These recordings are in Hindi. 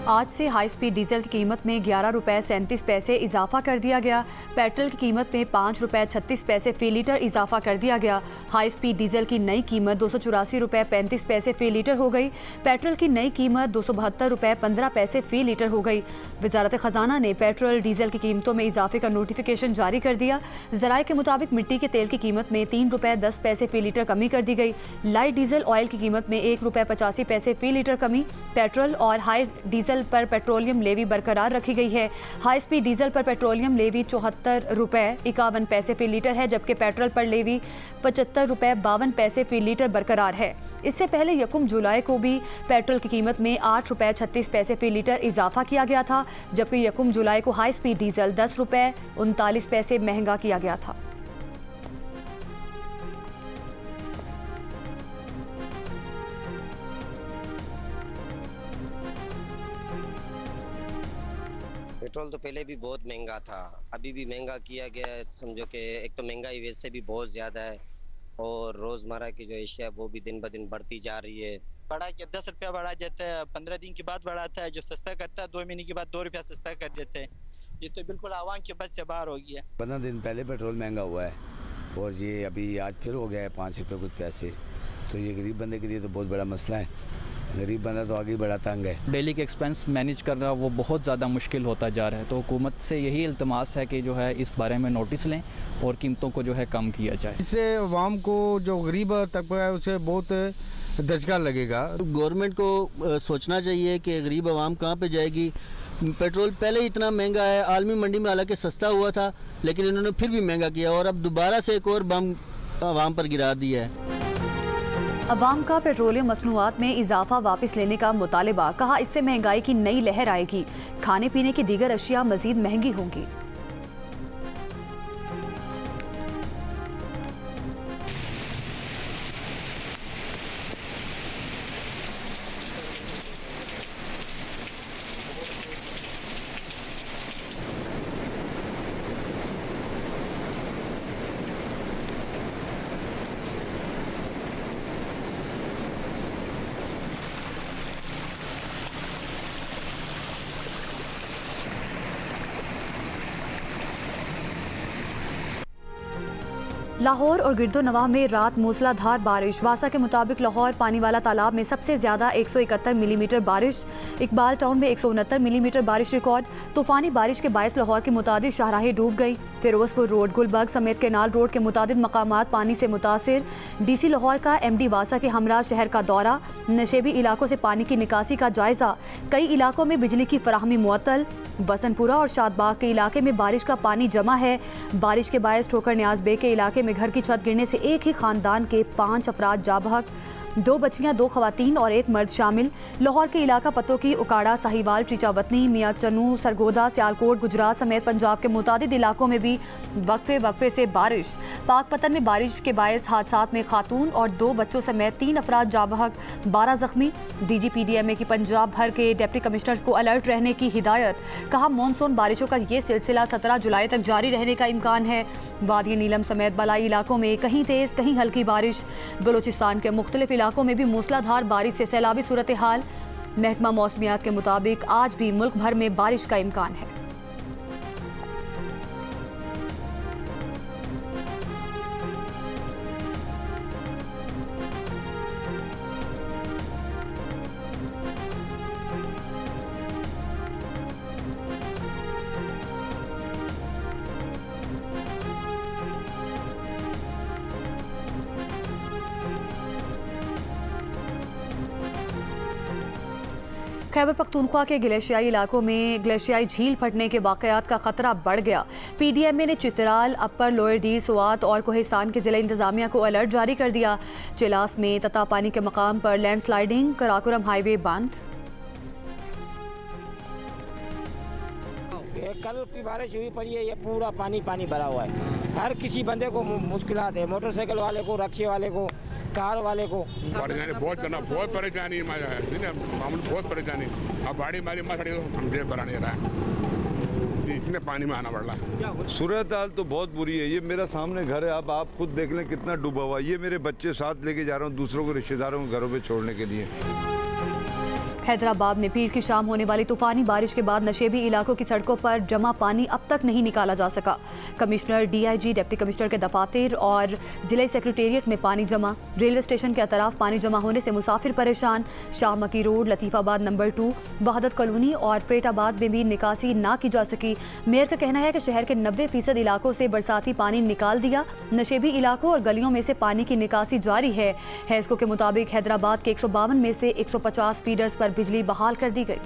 आज से हाई स्पीड डीजल की कीमत में 11 रुपये 37 पैसे इजाफा कर दिया गया। पेट्रोल की कीमत में 5 रुपये 36 पैसे फ़ी लीटर इजाफा कर दिया गया। हाई स्पीड डीजल की नई कीमत 284 रुपये 35 पैसे फ़ी लीटर हो गई। पेट्रोल की नई कीमत 272 रुपये 15 पैसे फ़ी लीटर हो गई। वजारत ख़जाना ने पेट्रोल डीजल की कीमतों में इजाफे का नोटिफिकेशन जारी कर दिया। ज़राए के मुताबिक मिट्टी के तेल की कीमत में 3 रुपये 10 पैसे फ़ी लीटर कमी कर दी गई। लाइट डीजल ऑयल की कीमत में 1 रुपये 85 पैसे फ़ी लीटर कमी। पेट्रोल और हाई डीजल पर पेट्रोलियम लेवी बरकरार रखी गई है। हाई स्पीड डीजल पर पेट्रोलियम लेवी 74 रुपये 51 पैसे फ़ी लीटर है, जबकि पेट्रोल पर लेवी 75 रुपये 52 पैसे फ़ी लीटर बरकरार है। इससे पहले 1 जुलाई को भी पेट्रोल की कीमत में 8 रुपये 36 पैसे फ़ी लीटर इजाफा किया गया था, जबकि 1 जुलाई को हाई स्पीड डीजल 10 रुपये 39 पैसे महंगा किया गया था। पेट्रोल तो पहले भी बहुत महंगा था, अभी भी महंगा किया गया है। समझो कि एक तो महंगाई वैसे भी बहुत ज़्यादा है और रोज़मर्रा की जो एशिया वो भी दिन ब दिन बढ़ती जा रही है। बढ़ा के 10 रुपया बढ़ा देता है, 15 दिन के बाद बढ़ाता है। जो सस्ता करता है 2 महीने के बाद 2 रुपया सस्ता कर देते हैं। ये तो बिल्कुल आवाम के बस से बाहर हो गया। 15 दिन पहले पेट्रोल महंगा हुआ है और ये अभी आज फिर हो गया है 5 रुपये कुछ पैसे। तो ये गरीब बंदे के लिए तो बहुत बड़ा मसला है। गरीब बंदा तो आगे बड़ा तंग है। डेली के एक्सपेंस मैनेज करना वो बहुत ज़्यादा मुश्किल होता जा रहा है। तो हुकूमत से यही इल्तमास है कि जो है इस बारे में नोटिस लें और कीमतों को जो है कम किया जाए। इससे आवाम को जो गरीब तबका है उसे बहुत धचका लगेगा। गवर्नमेंट को सोचना चाहिए कि गरीब आवाम कहाँ पे जाएगी। पेट्रोल पहले इतना महंगा है, आलमी मंडी में हालांकि सस्ता हुआ था, लेकिन इन्होंने फिर भी महंगा किया और अब दोबारा से एक और बम आवाम पर गिरा दिया है। अवाम का पेट्रोलियम मसनूआत में इजाफा वापस लेने का मुतालिबा, कहा इससे महंगाई की नई लहर आएगी। खाने पीने की दीगर अशिया मजीद महंगी होंगी। लाहौर और गिरदोनवाह में रात मूसलाधार बारिश। वासा के मुताबिक लाहौर पानी वाला तालाब में सबसे ज्यादा 171 मिलीमीटर बारिश, इकबाल टाउन में 169 मिलीमीटर बारिश रिकॉर्ड। तूफानी बारिश के बायस लाहौर की मुतादिद शाहराहें डूब गई। फिरोजपुर रोड, गुलबर्ग समेत केनाल रोड के मुतादिद मकामात पानी से मुतासिर। डीसी लाहौर का MD वासा के हमरा शहर का दौरा, नशेबी इलाकों से पानी की निकासी का जायजा। कई इलाकों में बिजली की फराहमी मुअत्तल। बसनपुरा और शादबाग के इलाके में बारिश का पानी जमा है। बारिश के बायस ठोकर न्याज बे के इलाके में घर की छत गिरने से एक ही खानदान के 5 अफराद जाँ बहक, 2 बच्चियां, 2 खवातीन और 1 मर्द शामिल। लाहौर के इलाका पतों की उकाड़ा, साहिवाल, चीचावतनी, मियाँ चनू, सरगोदा, सियालकोट, गुजरात समेत पंजाब के मुतादिद इलाकों में भी वक्फे से बारिश। पाकपतन में बारिश के बायस हादसात में खातून और 2 बच्चों समेत 3 अफराद जाँ बहक, 12 जख्मी। DGPDMA की पंजाब भर के डिप्टी कमिश्नर्स को अलर्ट रहने की हिदायत, कहा मानसून बारिशों का ये सिलसिला 17 जुलाई तक जारी रहने का इम्कान है। वादी नीलम समेत बलाई इलाकों में कहीं तेज कहीं हल्की बारिश। बलूचिस्तान के मुख्तलिफ इलाकों में भी मूसलाधार बारिश से सैलाबी सूरत हाल। महकमा मौसमियात के मुताबिक आज भी मुल्क भर में बारिश का इम्कान है। खैबर पख्तूनख्वा के ग्लेशियाई इलाकों में ग्लेशियाई झील फटने के वाकयात का खतरा बढ़ गया। PDMA ने चित्राल, अपर लोअर दीर, सुवात और कोहिस्तान के जिला इंतजामिया को अलर्ट जारी कर दिया। चिलास में तता पानी के मकाम पर लैंडस्लाइडिंग, कराकोरम हाईवे बंद। कल की बारिश हुई पड़ी है, ये पूरा पानी भरा हुआ है। हर किसी बंदे को मुश्किलात है, मोटरसाइकिल वाले को, रक्शे वाले को, कार वाले को। बहुत परेशानी मामूल, बहुत परेशानी। अब गाड़ी मारी मसड़ी हमसे भरा नहीं रहा है, इतने पानी में आना पड़ रहा है। सूरत हाल तो बहुत बुरी है। ये मेरा सामने घर है, अब आप खुद देख लें कितना डूबा हुआ। ये मेरे बच्चे साथ लेके जा रहा हूँ दूसरों को, रिश्तेदारों को घरों पे छोड़ने के लिए। हैदराबाद में पीर की शाम होने वाली तूफानी बारिश के बाद नशेबी इलाकों की सड़कों पर जमा पानी अब तक नहीं निकाला जा सका। कमिश्नर, डीआईजी, डिप्टी कमिश्नर के दफातर और जिले सेक्रेटेरिएट में पानी जमा। रेलवे स्टेशन के अतराफ पानी जमा होने से मुसाफिर परेशान। Shah Makki road, Latifabad number 2, Wahdat colony और प्रेटाबाद में भी निकासी ना की जा सकी। मेयर का कहना है कि शहर के 90% इलाकों से बरसाती पानी निकाल दिया। नशेबी इलाकों और गलियों में से पानी की निकासी जारी है। हैस्को के मुताबिक हैदराबाद के 152 में से 150 फीडर्स पर बिजली बहाल कर दी गई।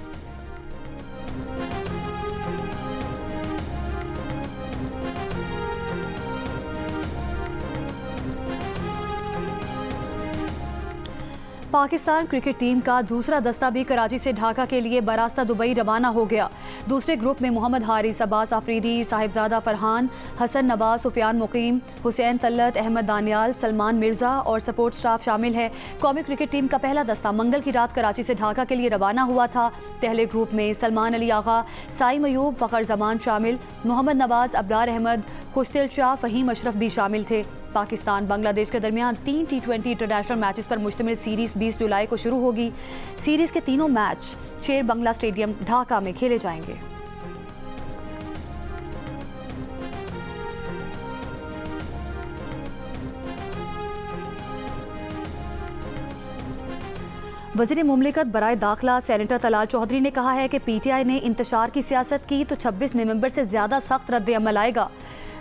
पाकिस्तान क्रिकेट टीम का दूसरा दस्ता भी कराची से ढाका के लिए बरास्ता दुबई रवाना हो गया। दूसरे ग्रुप में मोहम्मद हारिस, अब्बास आफरीदी, साहिबजादा फरहान, हसन नवाज, सुफियान मुकीम, हुसैन तल्लत, अहमद दानियाल, सलमान मिर्जा और सपोर्ट स्टाफ शामिल है। कौमी क्रिकेट टीम का पहला दस्ता मंगल की रात कराची से ढाका के लिए रवाना हुआ था। पहले ग्रुप में सलमान अली आगा, साई मयूब, फ़खर जमान शामिल, मोहम्मद नवाज, अबरार अहमद, खुशदिल शाह, फ़हीम अशरफ भी शामिल थे। पाकिस्तान बांग्लादेश के दरमियान 3 T20 इंटरनेशनल मैचेस पर मुश्तमिल सीरीज 20 जुलाई को शुरू होगी। सीरीज के तीनों मैच शेर बंगला स्टेडियम ढाका में खेले जाएंगे। वज़ीर मुमलिकत बराए दाखिला सेनेटर तलाल चौधरी ने कहा है कि पीटीआई ने इंतशार की सियासत की तो 26 नवंबर से ज़्यादा सख्त रद्द-ए-अमल आएगा।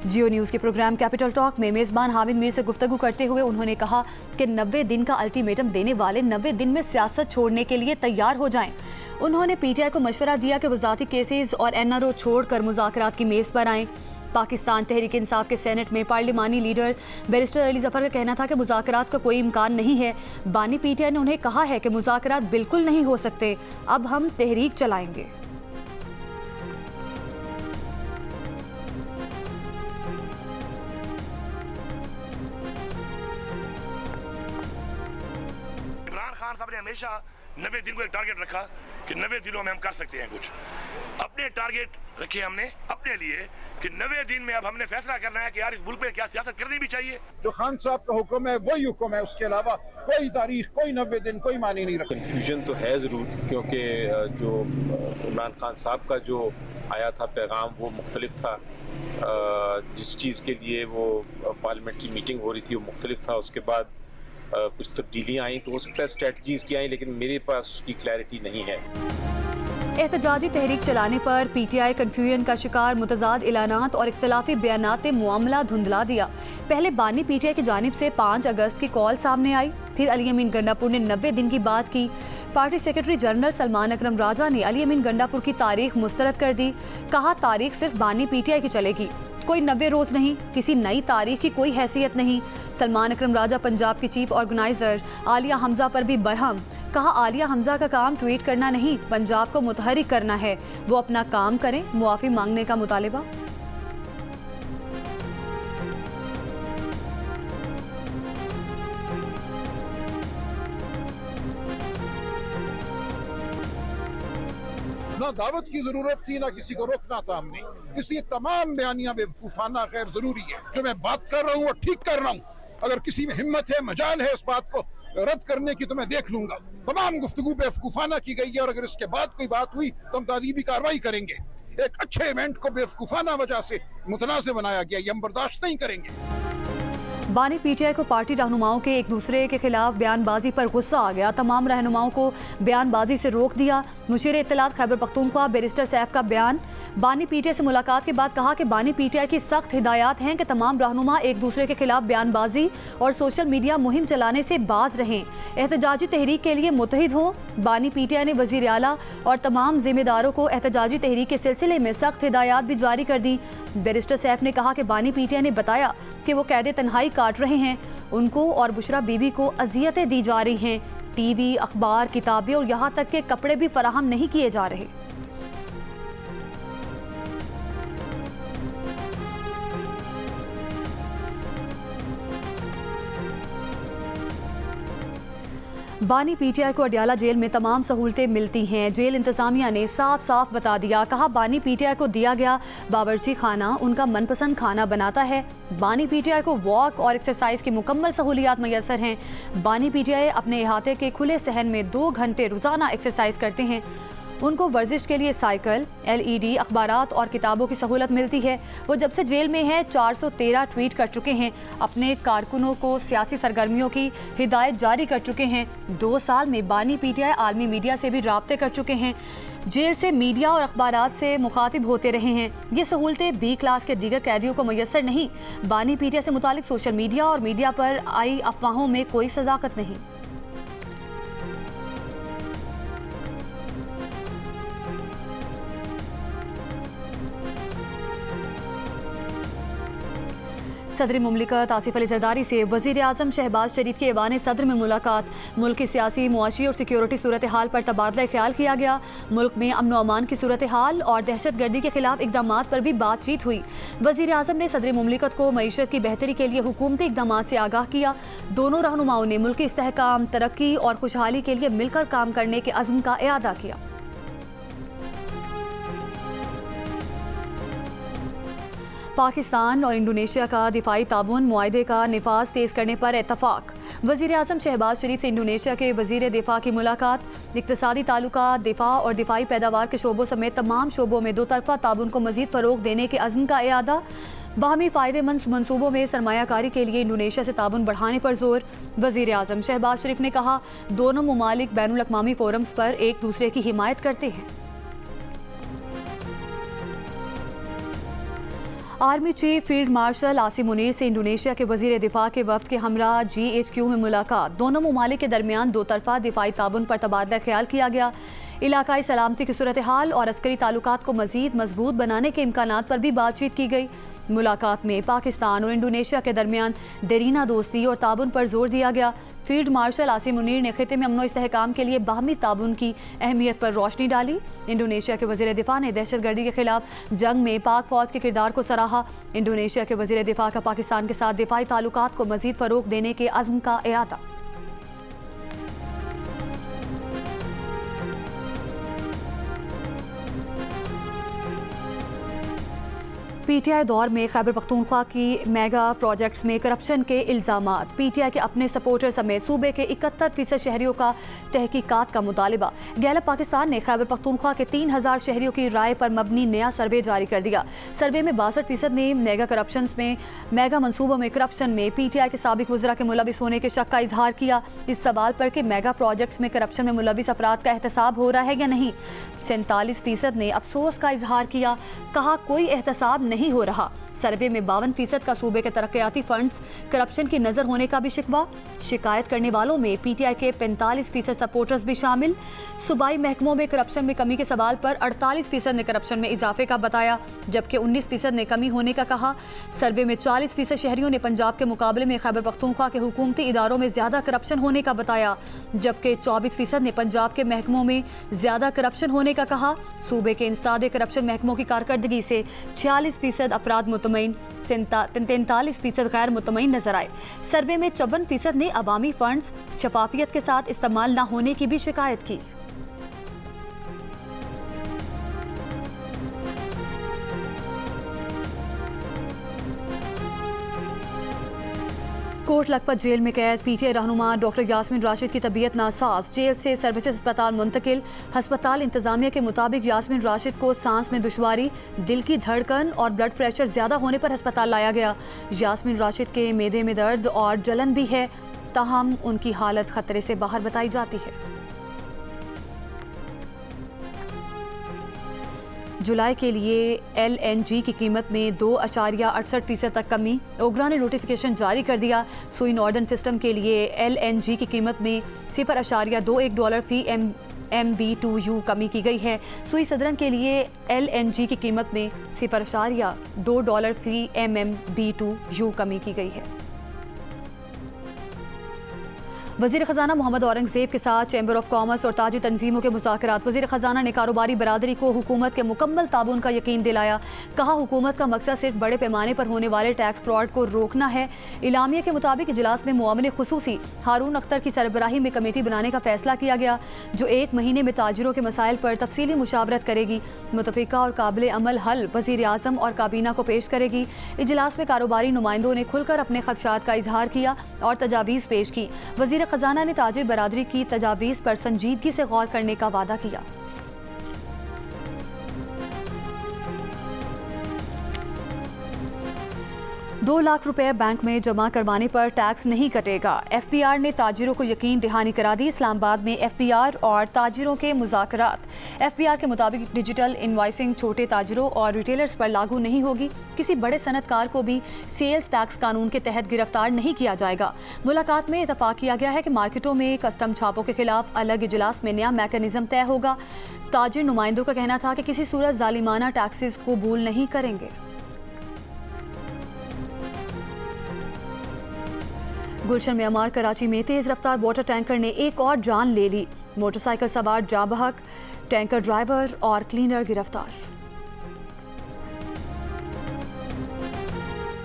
जियो न्यूज़ के प्रोग्राम कैपिटल टॉक में मेज़बान हामिद मीर से गुफ्तगू करते हुए उन्होंने कहा कि 90 दिन का अल्टीमेटम देने वाले 90 दिन में सियासत छोड़ने के लिए तैयार हो जाएं। उन्होंने पीटीआई को मशवरा दिया कि वो ज़ाती केसेस और एनआरओ छोड़कर मुज़ाकरात की मेज़ पर आएँ। पाकिस्तान तहरीक इंसाफ के सेनेट में पार्लिमानी लीडर बैरिस्टर अली जफर का कहना था कि मुज़ाकरात का कोई इम्कान नहीं है। बानी पीटीआई ने उन्हें कहा है कि मुज़ाकरात बिल्कुल नहीं हो सकते, अब हम तहरीक चलाएंगे। इमरान खान साहब ने हमेशा 90 दिन को एक टारगेट रखा कि 90 दिनों में हम कर सकते हैं कुछ। अपने टारगेट रखे हमने अपने लिए कि 90 दिन में अब हमने फैसला करना है कि यार इस मुल्क में क्या सियासत करनी भी चाहिए। जो खान साहब का हुक्म है वही हुक्म है, उसके अलावा कोई तारीख, कोई 90 दिन, कोई मानी नहीं रखा। कन्फ्यूजन तो है ज़रूर, क्योंकि जो इमरान खान साहब का जो आया था पैगाम वो मुख्तलिफ था। जिस चीज़ के लिए वो पार्लियामेंट्री मीटिंग हो रही थी वो मुख्तलिफ था। उसके बाद कुछ तब्दीलियाँ आई तो हो सकता है स्ट्रेटजीज़ की आई, लेकिन मेरे पास उसकी क्लैरिटी नहीं है। एहतजाजी तहरीक चलाने पर पीटीआई कन्फ्यूजन का शिकार, मुतजाद ऐलानात और इख्तलाफी बयानात ने मामला धुंधला दिया। पहले बानी पीटीआई की जानिब से 5 अगस्त की कॉल सामने आई, फिर अली अमीन गंडापुर ने 90 दिन की बात की। पार्टी सेक्रेटरी जनरल सलमान अकरम राजा ने अली अमीन गंडापुर की तारीख मुस्तरद कर दी। कहा तारीख सिर्फ बानी पीटीआई की चलेगी, कोई 90 रोज़ नहीं, किसी नई तारीख की कोई हैसियत नहीं। सलमान अकरम राजा पंजाब की चीफ ऑर्गेनाइजर आलिया हमजा पर भी बरहम। कहा आलिया हमजा का काम ट्वीट करना नहीं, पंजाब को मुतहरिक करना है, वो अपना काम करें। मुआफ़ी मांगने का मुतालिबा। ना दावत की जरूरत थी, ना किसी को रोकना था हमने, इसलिए तमाम बयानियां बेवकूफाना गैर जरूरी है। जो मैं बात कर रहा हूँ वो ठीक कर रहा हूँ। अगर किसी में हिम्मत है, मजाल है इस बात को रद्द करने की तो मैं देख लूंगा। तमाम गुफ्तगू बेवकूफाना की गई है और अगर इसके बाद कोई बात हुई तो हम तादीबी कार्रवाई करेंगे। एक अच्छे इवेंट को बेवकूफाना वजह से मुतनाज़ बनाया गया, ये हम बर्दाश्त नहीं करेंगे। बानी पीटीआई को पार्टी रहनुमाओं के एक दूसरे के खिलाफ बयानबाजी पर गुस्सा आ गया। तमाम रहनुमाओं को बयानबाजी से रोक दिया। मुशीर इत्तलात खैबर पख्तूनख्वा बैरिस्टर सैफ का बयान। बानी पीटीआई से मुलाकात के बाद कहा कि बानी पीटीआई की सख्त हिदायत हैं कि तमाम रहनुमा एक दूसरे के खिलाफ बयानबाजी और सोशल मीडिया मुहिम चलाने से बाज रहें, एहतजाजी तहरीक के लिए मुत्तहिद हों। बानी पीटीआई ने वज़ीर आला और तमाम जिम्मेदारों को एहतजाजी तहरीक के सिलसिले में सख्त हिदायत भी जारी कर दी। बैरिस्टर सैफ ने कहा कि बानी पीटीआई ने बताया कि वो कैदे तन्हाई काट रहे हैं, उनको और बुशरा बीबी को अजियतें दी जा रही हैं। टीवी, अखबार, किताबें और यहाँ तक के कपड़े भी फराहम नहीं किए जा रहे। बानी पीटीआई को अडियाला जेल में तमाम सहूलतें मिलती हैं। जेल इंतजामिया ने साफ साफ बता दिया, कहा बानी पीटीआई को दिया गया बावर्ची खाना उनका मनपसंद खाना बनाता है। बानी पीटीआई को वॉक और एक्सरसाइज की मुकम्मल सहूलियात मैसर हैं। बानी पीटीआई अपने इहाते के खुले सहन में 2 घंटे रोजाना एक्सरसाइज करते हैं। उनको वर्जिश के लिए साइकिल, LED, अखबारात और किताबों की सहूलत मिलती है। वो जब से जेल में हैं 413 ट्वीट कर चुके हैं। अपने कारकुनों को सियासी सरगर्मियों की हिदायत जारी कर चुके हैं। 2 साल में बानी पीटीआई आलमी मीडिया से भी राब्ते कर चुके हैं। जेल से मीडिया और अखबारात से मुखातिब होते रहे हैं। ये सहूलतें B क्लास के दीगर कैदियों को मैसर नहीं। बानी पीटीआई से मुतालिक सोशल मीडिया और मीडिया पर आई अफवाहों में कोई सदाकत नहीं। सदर मुमलिकत आसिफ अली जरदारी से वज़ीर आज़म शहबाज शरीफ के ऐवान सदर में मुलाकात। मुल्क की सियासी, मुआशी और सिक्योरिटी सूरत हाल पर तबादला ख्याल किया गया। मुल्क में अमन व अमान की सूरत हाल और दहशत गर्दी के खिलाफ इकदामात पर भी बातचीत हुई। वज़ीर आज़म ने सदर मुमलिकत को मईशत की बेहतरी के लिए हुकूमती इकदामात से आगाह किया। दोनों रहनुमाओं ने मुल्क की इस्तेहकाम, तरक्की और खुशहाली के लिए मिलकर काम करने के अज़्म का इआदा किया। पाकिस्तान और इंडोनेशिया का दिफाई ताउन मुआहदे का निफाज तेज़ करने पर इत्तफाक। वज़ीर आज़म शहबाज शरीफ से इंडोनेशिया के वज़ीर दिफा की मुलाकात। इक़्तिसादी ताल्लुकात, दिफा और दिफाई पैदावार के शोबों समेत तमाम शोबों में 2 तरफ़ा ताउन को मज़ीद फ़रोग़ देने के अज़्म का इआदा। बाहमी फ़ायदेमंद मनसूबों में सरमायाकारी के लिए इंडोनेशिया से ताउन बढ़ाने पर जोर। वज़ीर आज़म शहबाज शरीफ ने कहा, दोनों ममालिक बैनुल अक़वामी फ़ोरम्स पर एक दूसरे की हिमायत करते हैं। Army chief field marshal Asim Munir से इंडोनेशिया के वज़ीर दिफा के वफ़द के हमरा GHQ में मुलाकात। दोनों ममालिक के दरमियान 2 तरफ़ा दिफाई ताउन पर तबादला ख्याल किया गया। इलाकाई सलामती की सूरत हाल और अस्करी ताल्लुकात को मज़ीद मजबूत बनाने के इम्कानात पर भी बातचीत की गई। मुलाकात में पाकिस्तान और इंडोनेशिया के दरमियान देरीना दोस्ती और ताउन पर जोर दिया गया। फील्ड मार्शल आसिम मुनीर ने खिते में अमन व इस्तेहकाम के लिए बाहमी ताउन की अहमियत पर रोशनी डाली। इंडोनेशिया के वज़ीर दिफा ने दहशत गर्दी के खिलाफ जंग में पाक फ़ौज के किरदार को सराहा। इंडोनेशिया के वज़ीर दिफा का पाकिस्तान के साथ दिफाई ताल्लुकात को मज़ीद फ़रोग़ देने के अज़्म का इआदा। पीटीआई दौर में खैबर पख्तूनख्वा की मेगा प्रोजेक्ट्स में करप्शन के इल्ज़ामात। पीटीआई के अपने सपोर्टर समेत सूबे के 71% शहरियों का तहकीकात का मुतालिबा। गैलप पाकिस्तान ने खैबर पख्तूनख्वा के 3000 शहरियों की राय पर मबनी नया सर्वे जारी कर दिया। सर्वे में 62% ने मेगा मनसूबों में करप्शन में पीटीआई के साबिक वज़रा के मुलविस होने के शक का इजहार किया। इस सवाल पर कि मेगा प्रोजेक्ट्स में करप्शन में मुलविस अफराद का एहतसाब हो रहा है या नहीं, 47% ने अफसोस का इजहार किया। कहा, कोई एहतसाब नहीं हो रहा। सर्वे में 52% का सूबे के तरक्याती फंड्स करप्शन की नजर होने का भी शिकवा। शिकायत करने वालों में पीटीआई के 45% सपोर्टर्स भी शामिल। सूबाई महकमों में करप्शन में कमी के सवाल पर 48% ने करप्शन में इजाफे का बताया, जबकि 19% ने कमी होने का कहा। सर्वे में 40% शहरियों ने पंजाब के मुकाबले में खैबर पख्तूनख्वा के हुकूमती इदारों में ज्यादा करप्शन होने का बताया, जबकि 24% ने पंजाब के महकमों में ज्यादा करप्शन होने का कहा। सूबे के इंसदादे करप्शन महकमों की कारकर्दगी से 46% अफराद मुतमईन, 43% गैर मुतमईन नजर आए। सर्वे में 54% ने अवामी फंड्स शफाफियत के साथ इस्तेमाल न होने की भी शिकायत की। कोट लखपत जेल में कैद पीटीआई रहनुमा डॉक्टर यास्मीन राशिद की तबीयत नासाज। जेल से सर्विसेज अस्पताल मुंतकिल। अस्पताल इंतजामिया के मुताबिक यास्मीन राशिद को सांस में दुश्वारी, दिल की धड़कन और ब्लड प्रेशर ज्यादा होने पर अस्पताल लाया गया। यास्मीन राशिद के मेदे में दर्द और जलन भी है, ताहम उनकी हालत खतरे से बाहर बताई जाती है। जुलाई के लिए LNG की कीमत में 2.68% तक कमी। ओगरा ने नोटिफिकेशन जारी कर दिया। सुई नॉर्दर्न सिस्टम के लिए LNG की कीमत में $0.21 फी MMBTU कमी की गई है। सुई सदरन के लिए LNG की कीमत में $0.2 फी MMBTU कमी की गई है। वज़ीर ख़जाना मोहम्मद औरंगज़ेब के साथ चैम्बर ऑफ कॉमर्स और ताजी तंजीमों के मुज़ाकरात। वज़ीर ख़जाना ने कारोबारी बरादरी को हुकूमत के मुकम्मल ताबून का यकीन दिलाया। कहा हुकूमत का मकसद सिर्फ बड़े पैमाने पर होने वाले टैक्स फ्रॉड को रोकना है। इलामिया के मुताबिक इजलास में मुआविन खुसूसी हारून अख्तर की सरबराही में कमेटी बनाने का फैसला किया गया, जो 1 महीने में ताजिरों के मसाइल पर तफसीली मुशावरत करेगी। मुतफ़िका और काबिल अमल हल वज़ीर आज़म और काबीना को पेश करेगी। इजलास में कारोबारी नुमाइंदों ने खुलकर अपने खदशात का इजहार किया और तजावीज़ पेश की। वज़ीर ख़जाना ने ताजिर बरादरी की तजावीज़ पर संजीदगी से गौर करने का वादा किया। ₹2 लाख बैंक में जमा करवाने पर टैक्स नहीं कटेगा। FPR ने ताजिरों को यकीन दहानी करा दी। इस्लामाबाद में FPR और ताजिरों के मुज़ाकरात। FPR के मुताबिक डिजिटल इनवॉइसिंग छोटे ताजिरों और रिटेलर्स पर लागू नहीं होगी। किसी बड़े सनतकार को भी सेल्स टैक्स कानून के तहत गिरफ्तार नहीं किया जाएगा। मुलाकात में इतफाक किया गया है कि मार्केटों में कस्टम छापों के खिलाफ अलग इजलास में नया मैकेनिज्म तय होगा। ताजिर नुमाइंदों का कहना था कि किसी सूरत जालिमाना टैक्सेस कबूल नहीं करेंगे। गुलशन म्यांमार कराची में तेज रफ्तार वाटर टैंकर ने एक और जान ले ली। मोटरसाइकिल सवार जाँ बहक, टैंकर ड्राइवर और क्लीनर गिरफ्तार।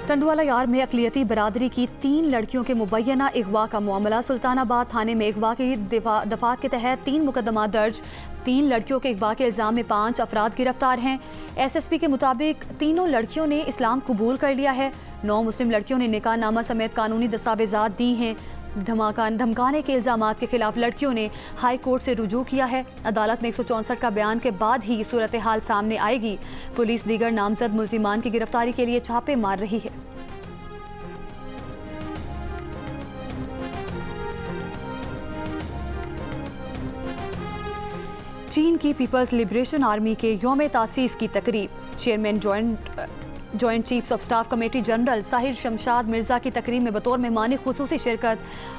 टंडवाला यार में अक़लियती बरादरी की 3 लड़कियों के मुबैना अगवा का मामला। सुल्तानाबाद थाने में अगवा की दफात के तहत 3 मुकदमा दर्ज। 3 लड़कियों के अगवा के इल्ज़ाम में 5 अफराद गिरफ्तार हैं। SSP के मुताबिक तीनों लड़कियों ने इस्लाम कबूल कर लिया है। 9 मुस्लिम लड़कियों ने निकाह नामा समेत कानूनी दस्तावेजात दी हैं। धमकाने के इल्ज़ामात के खिलाफ लड़कियों ने हाई कोर्ट से रुजू किया है। अदालत में 164 का बयान के बाद ही सूरत हाल सामने आएगी। पुलिस दीगर नामजद मुल्जिमान की गिरफ्तारी के लिए छापे मार रही है। चीन की पीपल्स लिबरेशन आर्मी के यौम तासीस की तकरीब। Chairman joint chiefs of staff committee general Sahir Shamshad Mirza की तकरीब में बतौर मेहमान खुसूसी शिरकत।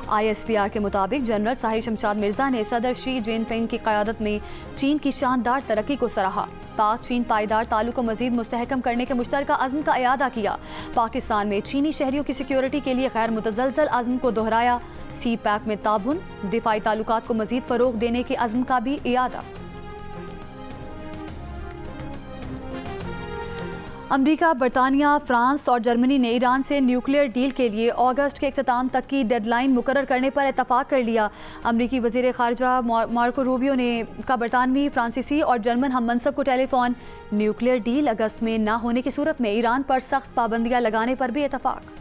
ISPR के मुताबिक जनरल साहिर शमशाद मिर्ज़ा ने सदर शी जिनपिंग की क़यादत में चीन की शानदार तरक्की को सराहा। पाक चीन पायदार ताल्लुक को मज़ीद मुस्तहकम करने के मुश्तरका अज़्म का इयादा किया। पाकिस्तान में चीनी शहरियों की सिक्योरिटी के लिए गैर मुतज़लज़ल अज़्म को दोहराया। CPAC में ताबुन, दिफाई ताल्लुकात को मज़ीद फ़रोग़ देने के अज़्म का भी इयादा। अमेरिका, बरतानिया, फ्रांस और जर्मनी ने ईरान से न्यूक्लियर डील के लिए अगस्त के अख्ताम तक की डेडलाइन मुकर्रर करने पर इत्तफाक कर लिया। अमरीकी वज़ीर ख़ारिजा मार्को रूबियो ने का बरतानवी, फ्रांसीसी और जर्मन हम मनसब को टेलीफोन। न्यूक्लियर डील अगस्त में ना होने की सूरत में ईरान पर सख्त पाबंदियाँ लगाने पर भी इत्तफाक।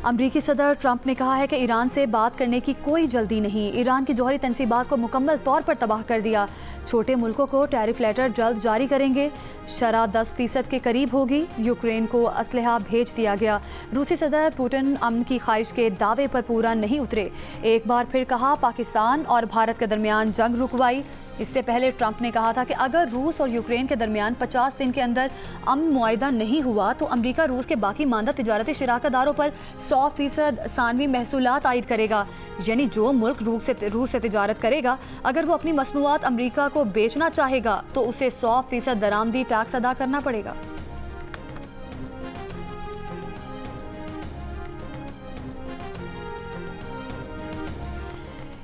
अमरीकी सदर ट्रंप ने कहा है कि ईरान से बात करने की कोई जल्दी नहीं। ईरान की जौहरी तनसीबात को मुकम्मल तौर पर तबाह कर दिया। छोटे मुल्कों को टैरिफ लेटर जल्द जारी करेंगे। शरह 10% के करीब होगी। यूक्रेन को असलहा भेज दिया गया। रूसी सदर पुतिन अमन की ख्वाहिश के दावे पर पूरा नहीं उतरे। एक बार फिर कहा पाकिस्तान और भारत के दरमियान जंग रुकवाई। इससे पहले ट्रंप ने कहा था कि अगर रूस और यूक्रेन के दरमियान 50 दिन के अंदर अमन मुआहिदा नहीं हुआ तो अमेरिका रूस के बाकी मानदा तिजारती शराकतदारों पर 100% सानवी महसूलात आयद करेगा। यानी जो मुल्क रूस से तिजारत करेगा, अगर वो अपनी मसनूआत अमेरिका को बेचना चाहेगा तो उसे 100% दरामदी टैक्स अदा करना पड़ेगा।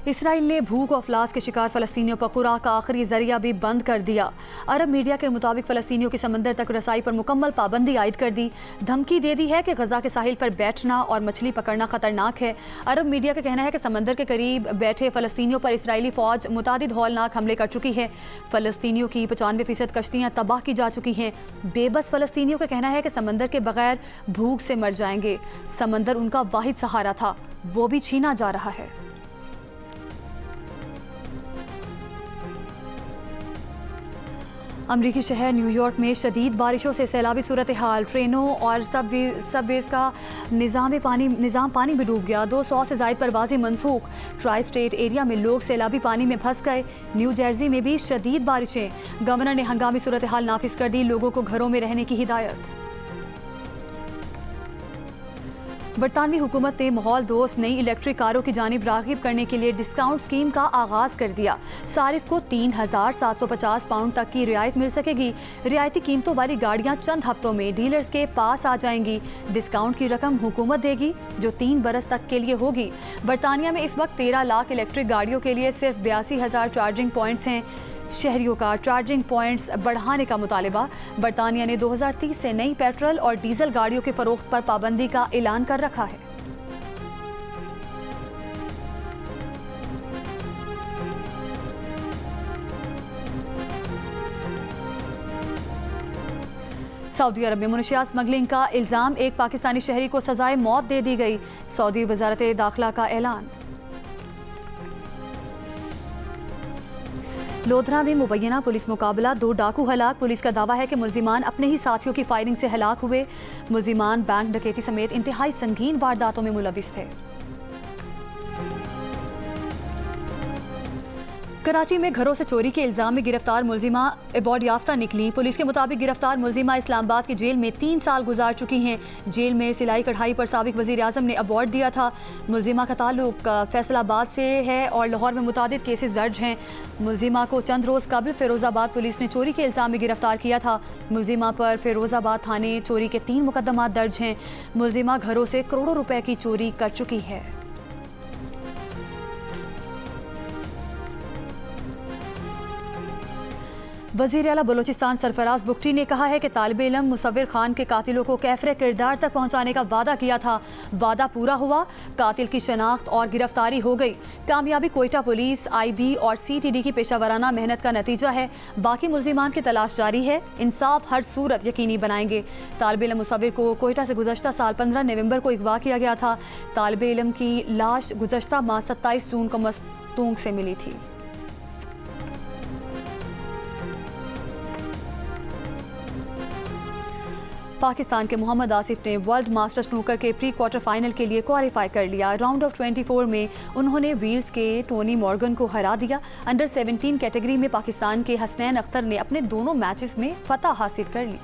इसराइल ने भूख और अफलास के शिकार फ़लस्तीनियों पर खुराक का आखिरी जरिया भी बंद कर दिया। अरब मीडिया के मुताबिक फ़लस्तीनियों की समंदर तक रसाई पर मुकम्मल पाबंदी आयद कर दी। धमकी दे दी है कि गजा के साहिल पर बैठना और मछली पकड़ना ख़तरनाक है। अरब मीडिया का कहना है कि समंदर के करीब बैठे फ़लस्तीनियों पर इसराइली फ़ौज मुतादिद हौलनाक हमले कर चुकी है। फ़लस्तीनियों की 95% कश्तियाँ तबाह की जा चुकी हैं। बेबस फ़लस्तीनियों का कहना है कि समंदर के बगैर भूख से मर जाएंगे। समंदर उनका वाहिद सहारा था, वो भी छीना जा रहा है। अमरीकी शहर न्यूयॉर्क में शदीद बारिशों से सैलाबी सूरत हाल। ट्रेनों और सबवेज का निज़ाम पानी में डूब गया। 200 से ज़ायद परवाज़ें मनसूख। ट्राई स्टेट एरिया में लोग सैलाबी पानी में फंस गए। न्यू जर्सी में भी शदीद बारिशें। गवर्नर ने हंगामी सूरत हाल नाफिज कर दी। लोगों को घरों में रहने की हिदायत। बरतानवी हुकूमत ने माहौल दोस्त नई इलेक्ट्रिक कारों की जानिब राग़िब करने के लिए डिस्काउंट स्कीम का आगाज़ कर दिया। सारिफ को 3,750 पाउंड तक की रियायत मिल सकेगी। रियायती कीमतों वाली गाड़ियां चंद हफ्तों में डीलर्स के पास आ जाएंगी। डिस्काउंट की रकम हुकूमत देगी जो 3 बरस तक के लिए होगी। बरतानिया में इस वक्त 13 लाख इलेक्ट्रिक गाड़ियों के लिए सिर्फ 82,000 चार्जिंग पॉइंट्स हैं। शहरियों का चार्जिंग पॉइंट्स बढ़ाने का मुतालिबा। बरतानिया ने 2030 से नई पेट्रोल और डीजल गाड़ियों के फरोख्त पर पाबंदी का ऐलान कर रखा है। सऊदी अरब में मुनशियात स्मगलिंग का इल्ज़ाम, एक पाकिस्तानी शहरी को सजाए मौत दे दी गई। सऊदी वजारत दाखिला का ऐलान। लोधरा में मुबैना पुलिस मुकाबला, 2 डाकू हलाक। पुलिस का दावा है कि मुल्जिमान अपने ही साथियों की फायरिंग से हलाक हुए। मुल्जिमान बैंक डकैती समेत इंतहाई संगीन वारदातों में मुलविस थे। कराची में घरों से चोरी के इल्जाम में गिरफ्तार मुल्जिमा अवार्ड याफ्ता निकली। पुलिस के मुताबिक गिरफ्तार मुल्जिमा इस्लामाबाद की जेल में 3 साल गुजार चुकी हैं। जेल में सिलाई कढ़ाई पर साबिक वज़ीर आज़म ने अवार्ड दिया था। मुल्जिमा का ताल्लुक फैसलाबाद से है और लाहौर में मुतादिद केसेस दर्ज हैं। मुल्जिमा को चंद रोज़ कबल फिरोज़ाबाद पुलिस ने चोरी के इल्ज़ाम में गिरफ्तार किया था। मुल्जिमा पर फिरोज़ाबाद थाने चोरी के 3 मुकदमात दर्ज हैं। मुल्जिमा घरों से करोड़ों रुपए की चोरी कर चुकी है। वज़ीर आला बलोचिस्तान सरफराज बुगटी ने कहा है कि तालिब इल्म मुसव्विर खान के कातिलों को कैफरे किरदार तक पहुंचाने का वादा किया था। वादा पूरा हुआ, कातिल की शनाख्त और गिरफ्तारी हो गई। कामयाबी कोयटा पुलिस, IB और CTD की पेशावराना मेहनत का नतीजा है। बाकी मुल्जिमान की तलाश जारी है। इंसाफ हर सूरत यकीनी बनाएंगे। तालिब इल्म मुसव्विर को कोयटा से गुज़श्ता साल 15 नवंबर को अगवा किया गया था। तालिब इल्म की लाश गुज़श्ता माह 27 जून को मस्तूंग से मिली थी। पाकिस्तान के मोहम्मद आसिफ ने वर्ल्ड मास्टर स्नूकर के प्री क्वार्टर फाइनल के लिए क्वालिफाई कर लिया। राउंड ऑफ 24 में उन्होंने वील्स के टोनी मॉर्गन को हरा दिया। अंडर 17 कैटेगरी में पाकिस्तान के हसनैन अख्तर ने अपने दोनों मैचेस में फतह हासिल कर ली।